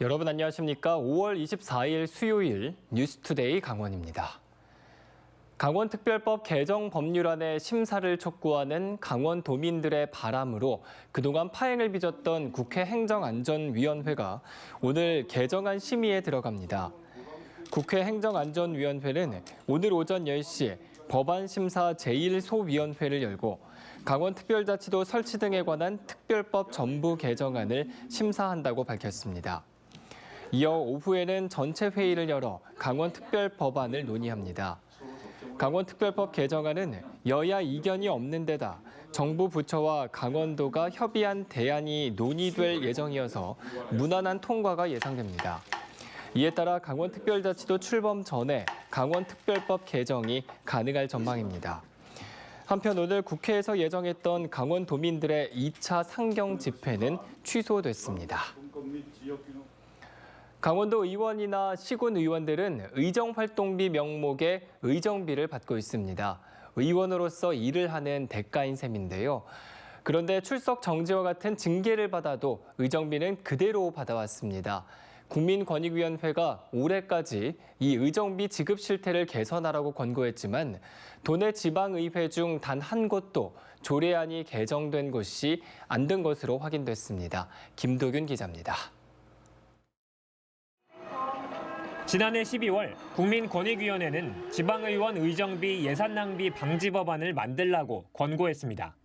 여러분 안녕하십니까? 5월 24일 수요일 뉴스투데이 강원입니다. 강원특별법 개정 법률안의 심사를 촉구하는 강원도민들의 바람으로 그동안 파행을 빚었던 국회 행정안전위원회가 오늘 개정안 심의에 들어갑니다. 국회 행정안전위원회는 오늘 오전 10시 법안심사 제1소위원회를 열고 강원특별자치도 설치 등에 관한 특별법 전부 개정안을 심사한다고 밝혔습니다. 이어 오후에는 전체 회의를 열어 강원특별법안을 논의합니다. 강원특별법 개정안은 여야 이견이 없는 데다 정부 부처와 강원도가 협의한 대안이 논의될 예정이어서 무난한 통과가 예상됩니다. 이에 따라 강원특별자치도 출범 전에 강원특별법 개정이 가능할 전망입니다. 한편 오늘 국회에서 예정했던 강원도민들의 2차 상경 집회는 취소됐습니다. 강원도 의원이나 시군 의원들은 의정활동비 명목의 의정비를 받고 있습니다. 의원으로서 일을 하는 대가인 셈인데요. 그런데 출석 정지와 같은 징계를 받아도 의정비는 그대로 받아왔습니다. 국민권익위원회가 올해까지 이 의정비 지급 실태를 개선하라고 권고했지만 도내 지방의회 중 단 한 곳도 조례안이 개정된 곳이 안 된 것으로 확인됐습니다. 김도균 기자입니다. 지난해 12월 국민권익위원회는 지방의원 의정비 예산 낭비 방지 법안을 만들라고 권고했습니다.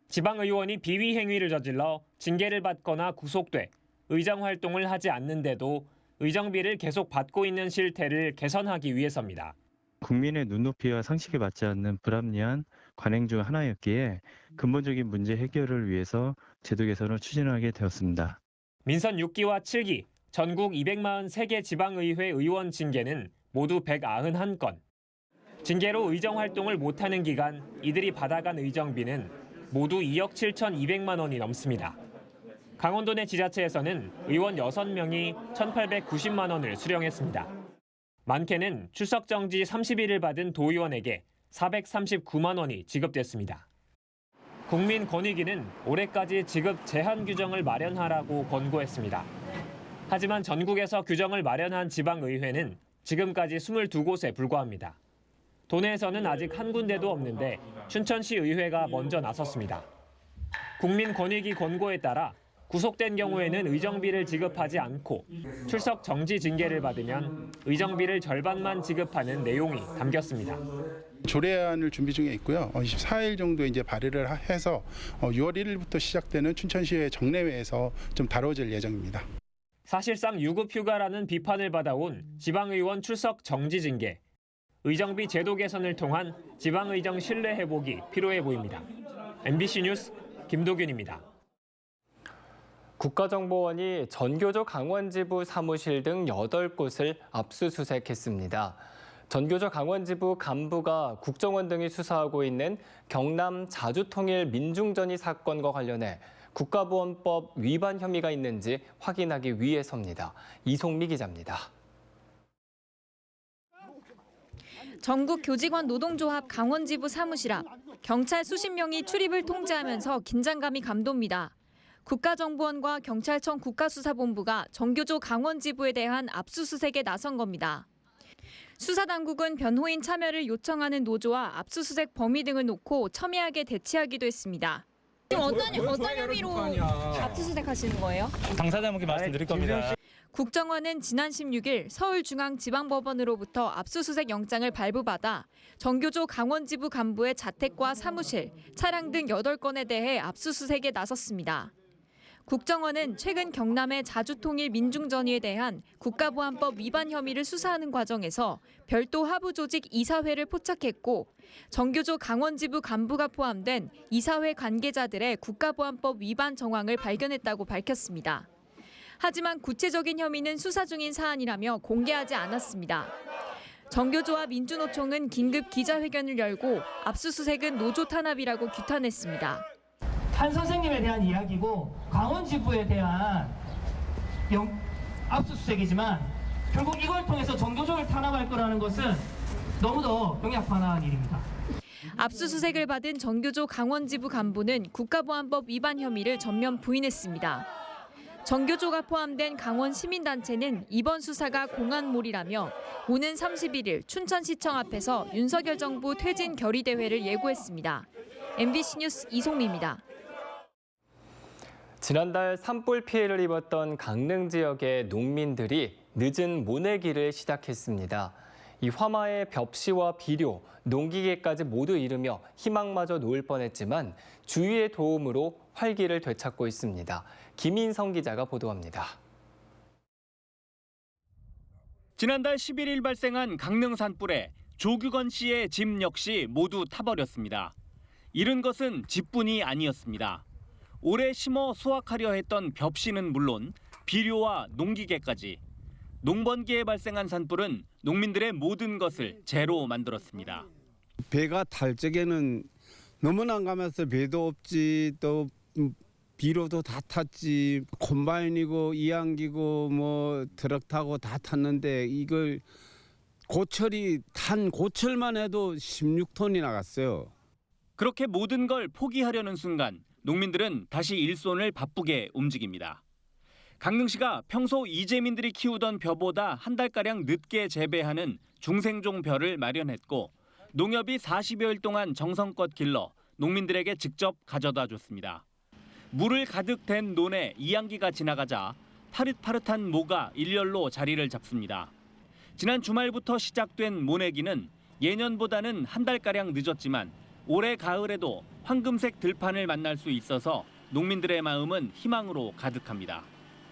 지방의원이 비위 행위를 저질러 징계를 받거나 구속돼 의정활동을 하지 않는데도 의정비를 계속 받고 있는 실태를 개선하기 위해서입니다. 국민의 눈높이와 상식에 맞지 않는 불합리한 관행 중 하나였기에 근본적인 문제 해결을 위해서 제도 개선을 추진하게 되었습니다. 민선 6기와 7기, 전국 243개 지방의회 의원 징계는 모두 191건. 징계로 의정활동을 못하는 기간 이들이 받아간 의정비는 모두 2억 7,200만 원이 넘습니다. 강원도 내 지자체에서는 의원 6명이 1,890만 원을 수령했습니다. 많게는 출석 정지 30일을 받은 도의원에게 439만 원이 지급됐습니다. 국민권익위는 올해까지 지급 제한 규정을 마련하라고 권고했습니다. 하지만 전국에서 규정을 마련한 지방의회는 지금까지 22곳에 불과합니다. 도내에서는 아직 한 군데도 없는데 춘천시 의회가 먼저 나섰습니다. 국민권익위 권고에 따라 구속된 경우에는 의정비를 지급하지 않고 출석 정지 징계를 받으면 의정비를 절반만 지급하는 내용이 담겼습니다. 조례안을 준비 중에 있고요. 24일 정도에 이제 발의를 해서 6월 1일부터 시작되는 춘천시의 정례회에서 좀 다뤄질 예정입니다. 사실상 유급 휴가라는 비판을 받아온 지방의원 출석 정지 징계. 의정비 제도 개선을 통한 지방의정 신뢰 회복이 필요해 보입니다. MBC 뉴스 김도균입니다. 국가정보원이 전교조 강원지부 사무실 등 8곳을 압수수색했습니다. 전교조 강원지부 간부가 국정원 등이 수사하고 있는 경남 자주통일 민중전이 사건과 관련해 국가보안법 위반 혐의가 있는지 확인하기 위해서입니다. 이송미 기자입니다. 전국 교직원 노동조합 강원지부 사무실 앞 경찰 수십 명이 출입을 통제하면서 긴장감이 감돕니다. 국가정보원과 경찰청 국가수사본부가 전교조 강원지부에 대한 압수수색에 나선 겁니다. 수사당국은 변호인 참여를 요청하는 노조와 압수수색 범위 등을 놓고 첨예하게 대치하기도 했습니다. 지금 어떤 혐의로 압수수색하시는 거예요? 당사자분께 말씀드릴 겁니다. 국정원은 지난 16일 서울중앙지방법원으로부터 압수수색 영장을 발부받아 전교조 강원지부 간부의 자택과 사무실, 차량 등 8건에 대해 압수수색에 나섰습니다. 국정원은 최근 경남의 자주통일 민중전의에 대한 국가보안법 위반 혐의를 수사하는 과정에서 별도 하부조직 이사회를 포착했고 전교조 강원지부 간부가 포함된 이사회 관계자들의 국가보안법 위반 정황을 발견했다고 밝혔습니다. 하지만 구체적인 혐의는 수사 중인 사안이라며 공개하지 않았습니다. 전교조와 민주노총은 긴급 기자회견을 열고 압수수색은 노조 탄압이라고 규탄했습니다. 한 선생님에 대한 이야기고 강원지부에 대한 압수수색이지만 결국 이걸 통해서 전교조를 탄압할 거라는 것은 너무도 명약반화한 일입니다. 압수수색을 받은 전교조 강원지부 간부는 국가보안법 위반 혐의를 전면 부인했습니다. 정교조가 포함된 강원 시민단체는 이번 수사가 공안몰이라며 오는 31일 춘천시청 앞에서 윤석열 정부 퇴진 결의대회를 예고했습니다. MBC 뉴스 이송미입니다. 지난달 산불 피해를 입었던 강릉 지역의 농민들이 늦은 모내기를 시작했습니다. 이 화마의 벽시와 비료, 농기계까지 모두 잃으며 희망마저 놓을 뻔했지만 주위의 도움으로 활기를 되찾고 있습니다. 김인성 기자가 보도합니다. 지난달 11일 발생한 강릉 산불에 조규건 씨의 집 역시 모두 타버렸습니다. 잃은 것은 집뿐이 아니었습니다. 올해 심어 수확하려 했던 벽시는 물론 비료와 농기계까지. 농번기에 발생한 산불은 농민들의 모든 것을 재로 만들었습니다. 배가 탈 적에는 너무 난감해서 배도 없지, 또 비료도 다 탔지, 콤바인이고 이항기고 뭐 트럭 타고 다 탔는데 이걸 탄 고철만 해도 16톤이 나갔어요. 그렇게 모든 걸 포기하려는 순간 농민들은 다시 일손을 바쁘게 움직입니다. 강릉시가 평소 이재민들이 키우던 벼보다 한 달가량 늦게 재배하는 중생종 벼를 마련했고 농협이 40여일 동안 정성껏 길러 농민들에게 직접 가져다 줬습니다. 물을 가득 댄 논에 이항기가 지나가자 파릇파릇한 모가 일렬로 자리를 잡습니다. 지난 주말부터 시작된 모내기는 예년보다는 한 달가량 늦었지만 올해 가을에도 황금색 들판을 만날 수 있어서 농민들의 마음은 희망으로 가득합니다.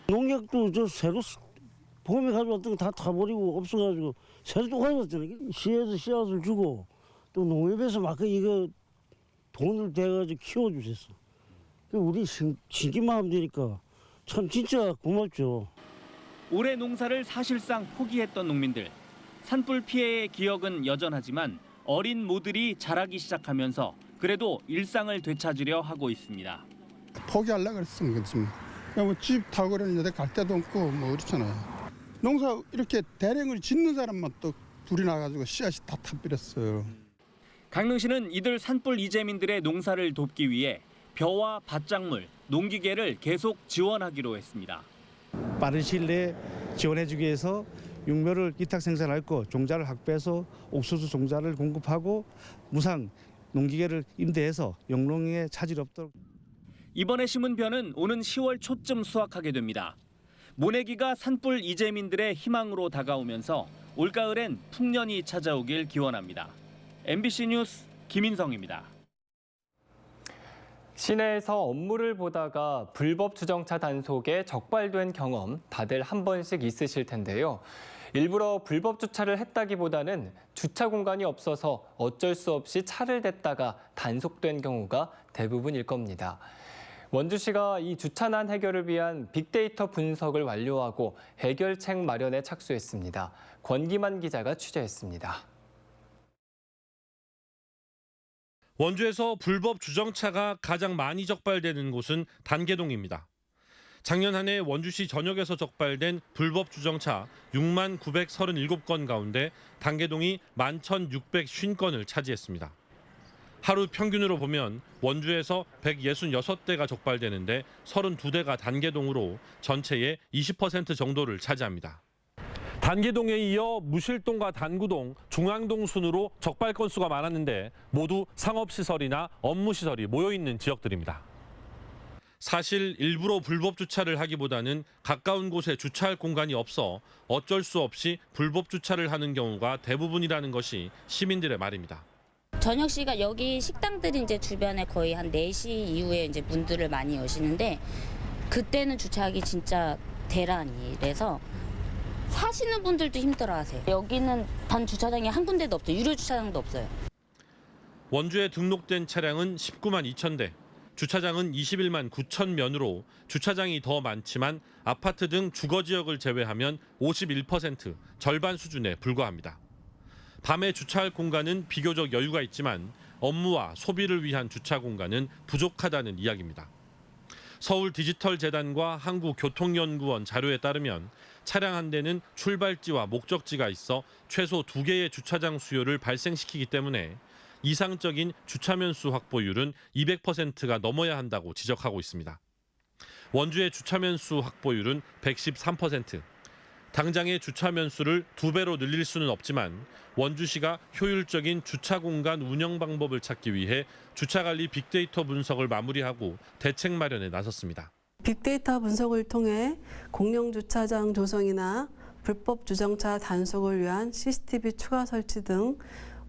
농약도 저 새로 봄에 가져왔던 거 다 타버리고 없어가지고 새로 또 가져왔잖아요. 시에서 씨앗을 주고 또 농협에서 막 이거 돈을 대가지고 키워주셨어. 우리 신기 마음 되니까 참 진짜 고맙죠. 올해 농사를 사실상 포기했던 농민들. 산불 피해의 기억은 여전하지만 어린 모들이 자라기 시작하면서 그래도 일상을 되찾으려 하고 있습니다. 포기하려고 그랬으면 그렇지. 집 타고 그러는데 갈 데도 없고 뭐 그렇잖아요. 농사 이렇게 대량을 짓는 사람만 또 불이 나가지고 씨앗이 다 타버렸어요. 강릉시는 이들 산불 이재민들의 농사를 돕기 위해 벼와 밭작물, 농기계를 계속 지원하기로 했습니다. 빠른 시일 내에 지원해주기 위해서 육묘를 이탁 생산하고 종자를 확보해서 옥수수 종자를 공급하고 무상 농기계를 임대해서 영농에 차질 없도록. 이번에 심은 벼는 오는 10월 초쯤 수확하게 됩니다. 모내기가 산불 이재민들의 희망으로 다가오면서 올가을엔 풍년이 찾아오길 기원합니다. MBC 뉴스 김인성입니다. 시내에서 업무를 보다가 불법 주정차 단속에 적발된 경험 다들 한 번씩 있으실 텐데요. 일부러 불법 주차를 했다기보다는 주차 공간이 없어서 어쩔 수 없이 차를 댔다가 단속된 경우가 대부분일 겁니다. 원주시가 이 주차난 해결을 위한 빅데이터 분석을 완료하고 해결책 마련에 착수했습니다. 권기만 기자가 취재했습니다. 원주에서 불법 주정차가 가장 많이 적발되는 곳은 단계동입니다. 작년 한 해 원주시 전역에서 적발된 불법 주정차 6만 937건 가운데 단계동이 11,650건을 차지했습니다. 하루 평균으로 보면 원주에서 166대가 적발되는데 32대가 단계동으로 전체의 20% 정도를 차지합니다. 단계동에 이어 무실동과 단구동, 중앙동 순으로 적발 건수가 많았는데 모두 상업시설이나 업무시설이 모여있는 지역들입니다. 사실 일부러 불법 주차를 하기보다는 가까운 곳에 주차할 공간이 없어 어쩔 수 없이 불법 주차를 하는 경우가 대부분이라는 것이 시민들의 말입니다. 저녁 시간 여기 식당들이 이제 주변에 거의 한 4시 이후에 이제 문들을 많이 여시는데 그때는 주차하기 진짜 대란이라서 사시는 분들도 힘들어하세요. 여기는 단 주차장이 한 군데도 없어요. 유료 주차장도 없어요. 원주에 등록된 차량은 19만 2천 대, 주차장은 21만 9천 면으로 주차장이 더 많지만 아파트 등 주거지역을 제외하면 51%, 절반 수준에 불과합니다. 밤에 주차할 공간은 비교적 여유가 있지만 업무와 소비를 위한 주차 공간은 부족하다는 이야기입니다. 서울디지털재단과 한국교통연구원 자료에 따르면 차량 한 대는 출발지와 목적지가 있어 최소 2개의 주차장 수요를 발생시키기 때문에 이상적인 주차면 수 확보율은 200%가 넘어야 한다고 지적하고 있습니다. 원주의 주차면 수 확보율은 113%. 당장의 주차면 수를 2배로 늘릴 수는 없지만 원주시가 효율적인 주차 공간 운영 방법을 찾기 위해 주차관리 빅데이터 분석을 마무리하고 대책 마련에 나섰습니다. 빅데이터 분석을 통해 공영 주차장 조성이나 불법 주정차 단속을 위한 CCTV 추가 설치 등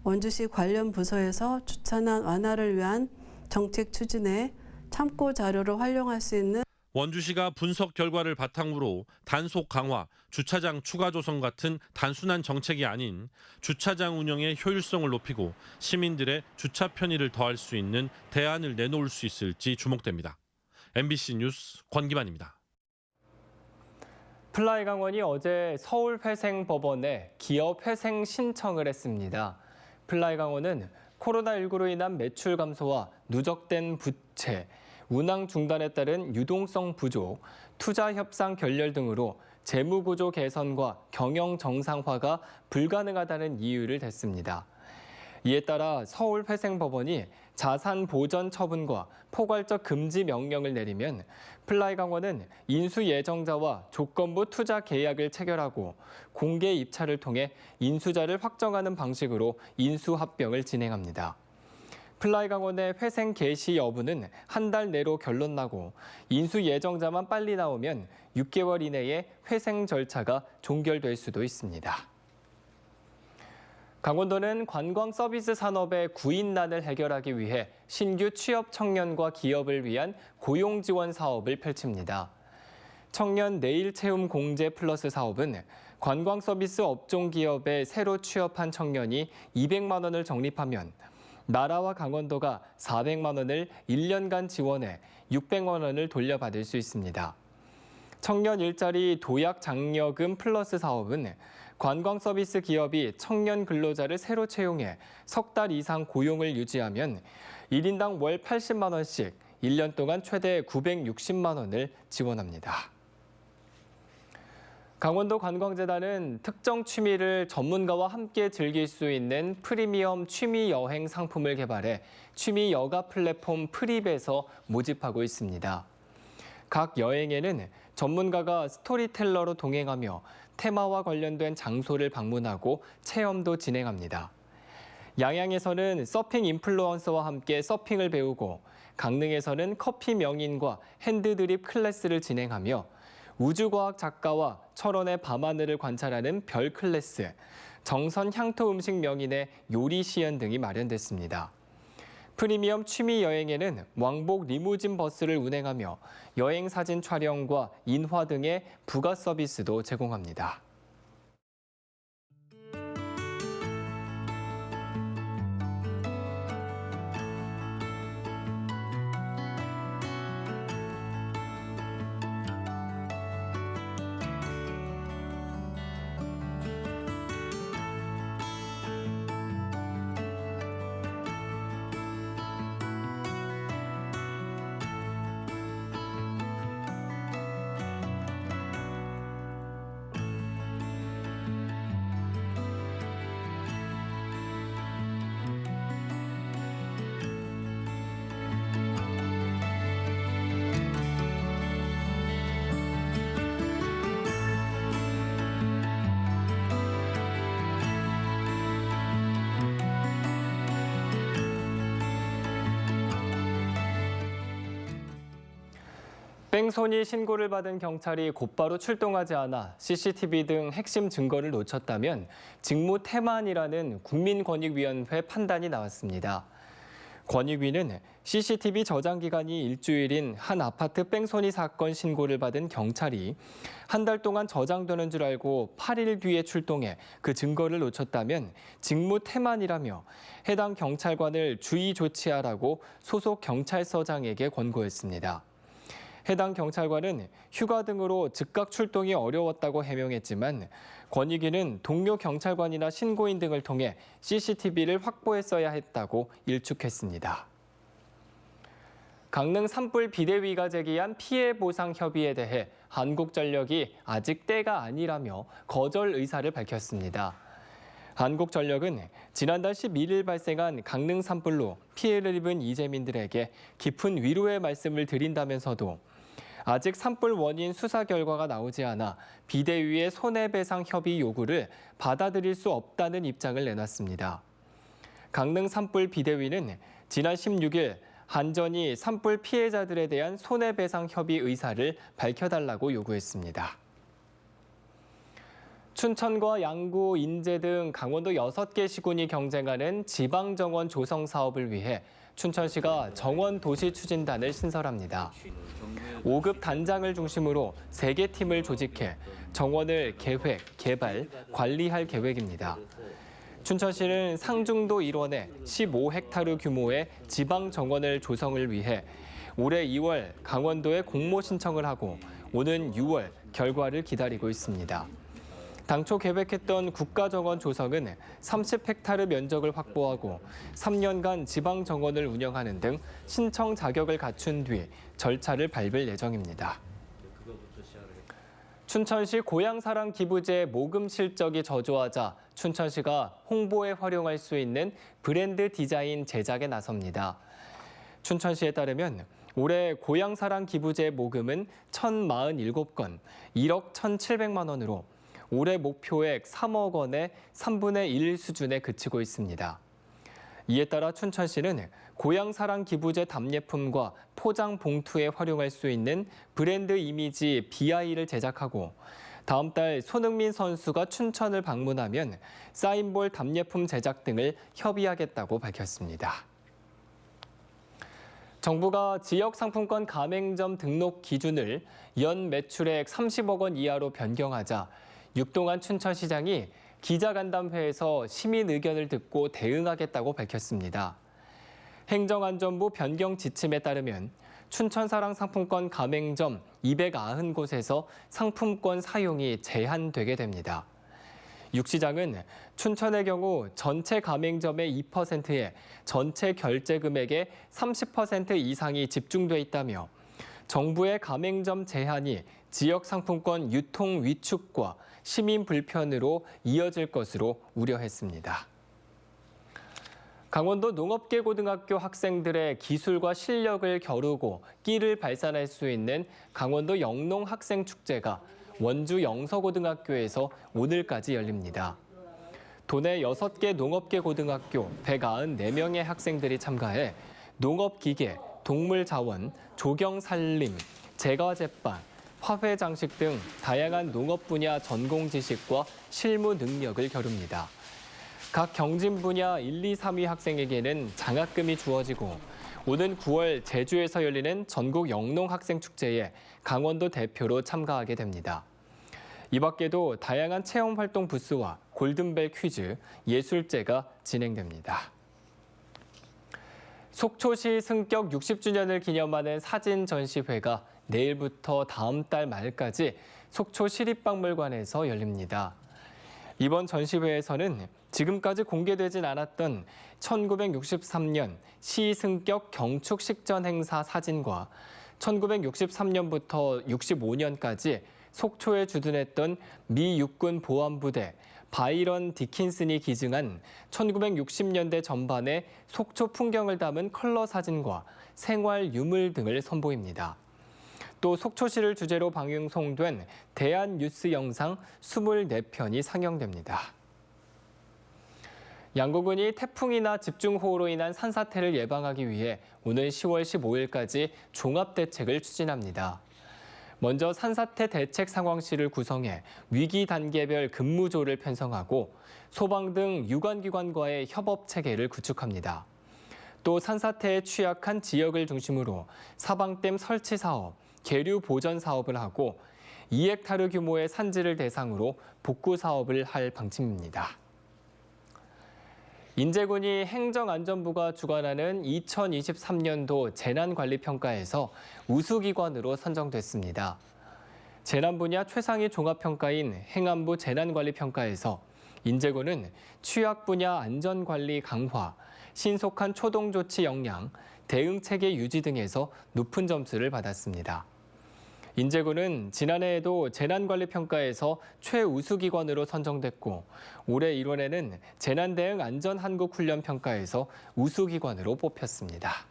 원주시 관련 부서에서 주차난 완화를 위한 정책 추진에 참고 자료로 활용할 수 있는 원주시가 분석 결과를 바탕으로 단속 강화, 주차장 추가 조성 같은 단순한 정책이 아닌 주차장 운영의 효율성을 높이고 시민들의 주차 편의를 더할 수 있는 대안을 내놓을 수 있을지 주목됩니다. MBC 뉴스 권기만입니다. 플라이강원이 어제 서울회생법원에 기업 회생 신청을 했습니다. 플라이강원은 코로나19로 인한 매출 감소와 누적된 부채, 운항 중단에 따른 유동성 부족, 투자 협상 결렬 등으로 재무구조 개선과 경영 정상화가 불가능하다는 이유를 댔습니다. 이에 따라 서울회생법원이 자산 보전 처분과 포괄적 금지 명령을 내리면 플라이강원은 인수 예정자와 조건부 투자 계약을 체결하고 공개 입찰을 통해 인수자를 확정하는 방식으로 인수합병을 진행합니다. 플라이강원의 회생 개시 여부는 한 달 내로 결론 나고 인수 예정자만 빨리 나오면 6개월 이내에 회생 절차가 종결될 수도 있습니다. 강원도는 관광 서비스 산업의 구인난을 해결하기 위해 신규 취업 청년과 기업을 위한 고용 지원 사업을 펼칩니다. 청년 내일 체험 공제 플러스 사업은 관광 서비스 업종 기업에 새로 취업한 청년이 200만 원을 적립하면 나라와 강원도가 400만 원을 1년간 지원해 600만 원을 돌려받을 수 있습니다. 청년 일자리 도약 장려금 플러스 사업은 관광 서비스 기업이 청년 근로자를 새로 채용해 석 달 이상 고용을 유지하면 1인당 월 80만 원씩 1년 동안 최대 960만 원을 지원합니다. 강원도 관광재단은 특정 취미를 전문가와 함께 즐길 수 있는 프리미엄 취미 여행 상품을 개발해 취미 여가 플랫폼 프립에서 모집하고 있습니다. 각 여행에는 전문가가 스토리텔러로 동행하며 테마와 관련된 장소를 방문하고 체험도 진행합니다. 양양에서는 서핑 인플루언서와 함께 서핑을 배우고 강릉에서는 커피 명인과 핸드드립 클래스를 진행하며 우주과학 작가와 철원의 밤하늘을 관찰하는 별 클래스, 정선 향토 음식 명인의 요리 시연 등이 마련됐습니다. 프리미엄 취미 여행에는 왕복 리무진 버스를 운행하며 여행 사진 촬영과 인화 등의 부가 서비스도 제공합니다. 뺑소니 신고를 받은 경찰이 곧바로 출동하지 않아 CCTV 등 핵심 증거를 놓쳤다면 직무 태만이라는 국민권익위원회 판단이 나왔습니다. 권익위는 CCTV 저장 기간이 일주일인 한 아파트 뺑소니 사건 신고를 받은 경찰이 한 달 동안 저장되는 줄 알고 8일 뒤에 출동해 그 증거를 놓쳤다면 직무 태만이라며 해당 경찰관을 주의 조치하라고 소속 경찰서장에게 권고했습니다. 해당 경찰관은 휴가 등으로 즉각 출동이 어려웠다고 해명했지만 권익위는 동료 경찰관이나 신고인 등을 통해 CCTV를 확보했어야 했다고 일축했습니다. 강릉 산불 비대위가 제기한 피해 보상 협의에 대해 한국전력이 아직 때가 아니라며 거절 의사를 밝혔습니다. 한국전력은 지난달 11일 발생한 강릉 산불로 피해를 입은 이재민들에게 깊은 위로의 말씀을 드린다면서도 아직 산불 원인 수사 결과가 나오지 않아 비대위의 손해배상 협의 요구를 받아들일 수 없다는 입장을 내놨습니다. 강릉 산불 비대위는 지난 16일 한전이 산불 피해자들에 대한 손해배상 협의 의사를 밝혀달라고 요구했습니다. 춘천과 양구, 인제 등 강원도 6개 시군이 경쟁하는 지방정원 조성 사업을 위해 춘천시가 정원도시추진단을 신설합니다. 5급 단장을 중심으로 3개 팀을 조직해 정원을 계획, 개발, 관리할 계획입니다. 춘천시는 상중도 일원에 15헥타르 규모의 지방정원을 조성을 위해 올해 2월 강원도에 공모 신청을 하고 오는 6월 결과를 기다리고 있습니다. 당초 계획했던 국가정원 조성은 30헥타르 면적을 확보하고 3년간 지방정원을 운영하는 등 신청 자격을 갖춘 뒤 절차를 밟을 예정입니다. 춘천시 고향사랑 기부제 모금 실적이 저조하자 춘천시가 홍보에 활용할 수 있는 브랜드 디자인 제작에 나섭니다. 춘천시에 따르면 올해 고향사랑 기부제 모금은 1,047건, 1억 1,700만 원으로 올해 목표액 3억 원의 3분의 1 수준에 그치고 있습니다. 이에 따라 춘천시는 고향사랑 기부제 답례품과 포장 봉투에 활용할 수 있는 브랜드 이미지 BI를 제작하고 다음 달 손흥민 선수가 춘천을 방문하면 사인볼 답례품 제작 등을 협의하겠다고 밝혔습니다. 정부가 지역상품권 가맹점 등록 기준을 연 매출액 30억 원 이하로 변경하자 육동환 춘천시장이 기자간담회에서 시민 의견을 듣고 대응하겠다고 밝혔습니다. 행정안전부 변경 지침에 따르면 춘천사랑 상품권 가맹점 290곳에서 상품권 사용이 제한되게 됩니다. 육 시장은 춘천의 경우 전체 가맹점의 2%에 전체 결제 금액의 30% 이상이 집중돼 있다며 정부의 가맹점 제한이 지역 상품권 유통 위축과 시민 불편으로 이어질 것으로 우려했습니다. 강원도 농업계고등학교 학생들의 기술과 실력을 겨루고 끼를 발산할 수 있는 강원도 영농학생축제가 원주 영서고등학교에서 오늘까지 열립니다. 도내 6개 농업계고등학교 194명의 학생들이 참가해 농업기계, 동물자원, 조경살림, 제과제빵, 화훼장식 등 다양한 농업 분야 전공 지식과 실무 능력을 겨룹니다. 각 경진 분야 1, 2, 3위 학생에게는 장학금이 주어지고 오는 9월 제주에서 열리는 전국 영농학생축제에 강원도 대표로 참가하게 됩니다. 이 밖에도 다양한 체험활동 부스와 골든벨 퀴즈, 예술제가 진행됩니다. 속초시 승격 60주년을 기념하는 사진 전시회가 내일부터 다음 달 말까지 속초 시립박물관에서 열립니다. 이번 전시회에서는 지금까지 공개되진 않았던 1963년 시승격 경축 식전 행사 사진과 1963년부터 65년까지 속초에 주둔했던 미 육군 보안부대 바이런 디킨슨이 기증한 1960년대 전반의 속초 풍경을 담은 컬러 사진과 생활 유물 등을 선보입니다. 또 속초시를 주제로 방송된 대한뉴스 영상 24편이 상영됩니다. 양구군이 태풍이나 집중호우로 인한 산사태를 예방하기 위해 오는 10월 15일까지 종합대책을 추진합니다. 먼저 산사태 대책 상황실을 구성해 위기 단계별 근무조를 편성하고 소방 등 유관기관과의 협업 체계를 구축합니다. 또 산사태에 취약한 지역을 중심으로 사방댐 설치 사업, 계류 보전 사업을 하고 2헥타르 규모의 산지를 대상으로 복구 사업을 할 방침입니다. 인제군이 행정안전부가 주관하는 2023년도 재난관리평가에서 우수기관으로 선정됐습니다. 재난 분야 최상위 종합평가인 행안부 재난관리평가에서 인제군은 취약 분야 안전관리 강화, 신속한 초동조치 역량, 대응체계 유지 등에서 높은 점수를 받았습니다. 인제군은 지난해에도 재난관리평가에서 최우수기관으로 선정됐고 올해 1월에는 재난대응 안전한국훈련평가에서 우수기관으로 뽑혔습니다.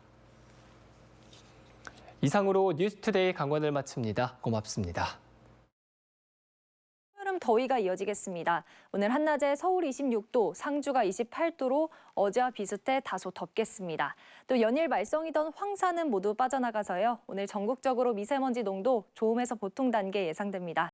이상으로 뉴스투데이 강원을 마칩니다. 고맙습니다. 여름 더위가 이어지겠습니다. 오늘 한낮에 서울 26도, 상주가 28도로 어제와 비슷해 다소 덥겠습니다. 또 연일 말썽이던 황사는 모두 빠져나가서요. 오늘 전국적으로 미세먼지 농도 좋음에서 보통 단계 예상됩니다.